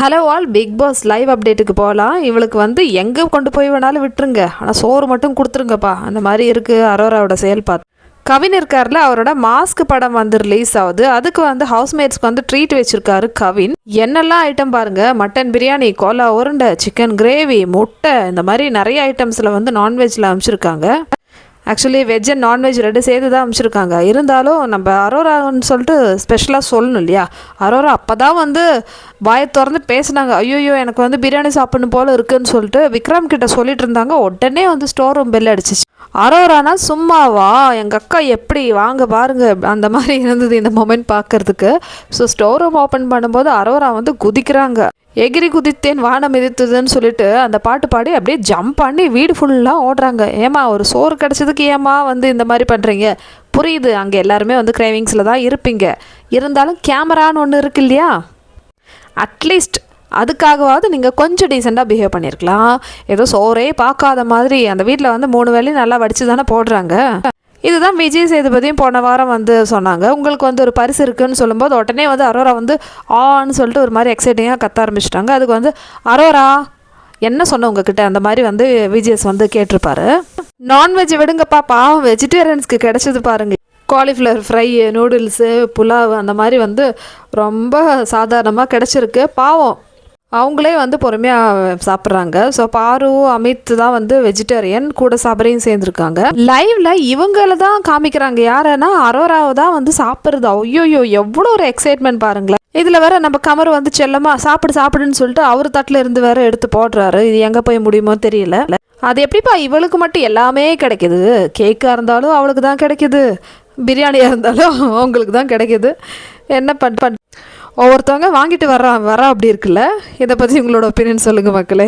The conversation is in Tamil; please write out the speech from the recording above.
Hello all, Bigg Boss live அப்டேட்டுக்கு போகலாம். இவளுக்கு வந்து எங்கே கொண்டு போய் வேணாலும் விட்டுருங்க, ஆனால் சோறு மட்டும் கொடுத்துருங்கப்பா. அந்த மாதிரி இருக்குது அரோராவோட செயல்பாடு. கவின் இருக்கார்ல, அவரோட மாஸ்க் படம் வந்து ரிலீஸ் ஆகுது. அதுக்கு வந்து ஹவுஸ்மேட்ஸ்க்கு வந்து ட்ரீட் வச்சிருக்காரு கவின். என்னெல்லாம் ஐட்டம் பாருங்க, மட்டன் பிரியாணி, கோலா உருண்டை, சிக்கன் கிரேவி, முட்டை, இந்த மாதிரி நிறைய ஐட்டம்ஸில் வந்து நான்வெஜ்ஜில் அமைச்சிருக்காங்க. ஆக்சுவலி வெஜ் அண்ட் நான்வெஜ் ரெண்டு சேர்த்து தான் அமைச்சிருக்காங்க. இருந்தாலும் நம்ம அரோரான்னு சொல்லிட்டு ஸ்பெஷலாக சொல்லணும் இல்லையா? அரோரா அப்போ தான் வந்து வாயை திறந்து பேசினாங்க. ஐயோயோ எனக்கு வந்து பிரியாணி சாப்பிடணும் போல் இருக்குன்னு சொல்லிட்டு விக்ரம் கிட்ட சொல்லிட்டு இருந்தாங்க. உடனே வந்து ஸ்டோர் ரூம் பெல் அடிச்சிச்சு. அரோரானா சும்மாவா, எங்கள் அக்கா எப்படி வாங்க பாருங்க, அந்த மாதிரி இருந்தது இந்த மொமெண்ட் பார்க்கறதுக்கு. ஸோ ஸ்டோர் ரூம் ஓப்பன் பண்ணும்போது அரோரா வந்து குதிக்கிறாங்க. எகிரி குதித்தேன் வானம் மிதித்ததுன்னு சொல்லிட்டு அந்த பாட்டு பாடி அப்படியே ஜம்ப் பண்ணி வீடு ஃபுல்லாக ஓடுறாங்க. ஏமா ஒரு சோறு கிடச்சதுக்கு ஏமா வந்து இந்த மாதிரி பண்ணுறீங்க? புரியுது, அங்கே எல்லாருமே வந்து கிரேவிங்ஸில் தான் இருப்பீங்க. இருந்தாலும் கேமரான்னு ஒன்று இருக்கு இல்லையா? அட்லீஸ்ட் அதுக்காகவாவது நீங்கள் கொஞ்சம் டீசெண்டாக பிஹேவ் பண்ணியிருக்கலாம். ஏதோ சோறே பார்க்காத மாதிரி அந்த வீட்டில் வந்து 3 வேளையும் நல்லா வடித்து தானே போடுறாங்க. இதுதான் விஜய் சேதுபதியும் போன வாரம் வந்து சொன்னாங்க. உங்களுக்கு வந்து ஒரு பரிசு இருக்குன்னு சொல்லும்போது உடனே வந்து அரோரா வந்து ஆன்னு சொல்லிட்டு ஒரு மாதிரி எக்ஸைட்டிங்காக கத்த ஆரம்பிச்சிட்டாங்க. அதுக்கு வந்து அரோரா என்ன சொன்ன உங்ககிட்ட, அந்த மாதிரி வந்து விஜிஎஸ் வந்து கேட்டிருப்பாரு. நான்வெஜ் விடுங்கப்பா, பாவம் வெஜிடேரியன்ஸ்க்கு கிடைச்சது பாருங்க. காலிஃப்ளவர் ஃப்ரை, நூடுல்ஸு, புலாவ், அந்த மாதிரி வந்து ரொம்ப சாதாரணமாக கிடச்சிருக்கு. பாவம் அவங்களே வந்து பொறுமையாக சாப்பிட்றாங்க. ஸோ பாரு, அமித் தான் வந்து வெஜிடேரியன், கூட சாப்பிட்றையும் சேர்ந்துருக்காங்க. லைவ்ல இவங்கள தான் காமிக்கிறாங்க. யாருன்னா அரோராவை தான் வந்து சாப்பிட்றது. ஐயோயோ எவ்வளோ ஒரு எக்ஸைட்மெண்ட் பாருங்களேன். இதில் வேற நம்ம கமர் வந்து செல்லமா சாப்பிடுன்னு சொல்லிட்டு அவர் தட்டில் இருந்து வேற எடுத்து போடுறாரு. இது எங்கே போய் முடியுமோ தெரியல. அது எப்படிப்பா இவளுக்கு மட்டும் எல்லாமே கிடைக்குது? கேக்காக இருந்தாலும் அவளுக்கு தான் கிடைக்குது, பிரியாணியாக இருந்தாலும் அவங்களுக்கு தான் கிடைக்குது. என்ன ஒவ்வொருத்தவங்க வாங்கிட்டு வரா அப்படி இருக்குல்ல. இதை பற்றி உங்களோட ஒப்பீனியன் சொல்லுங்கள் மக்களே.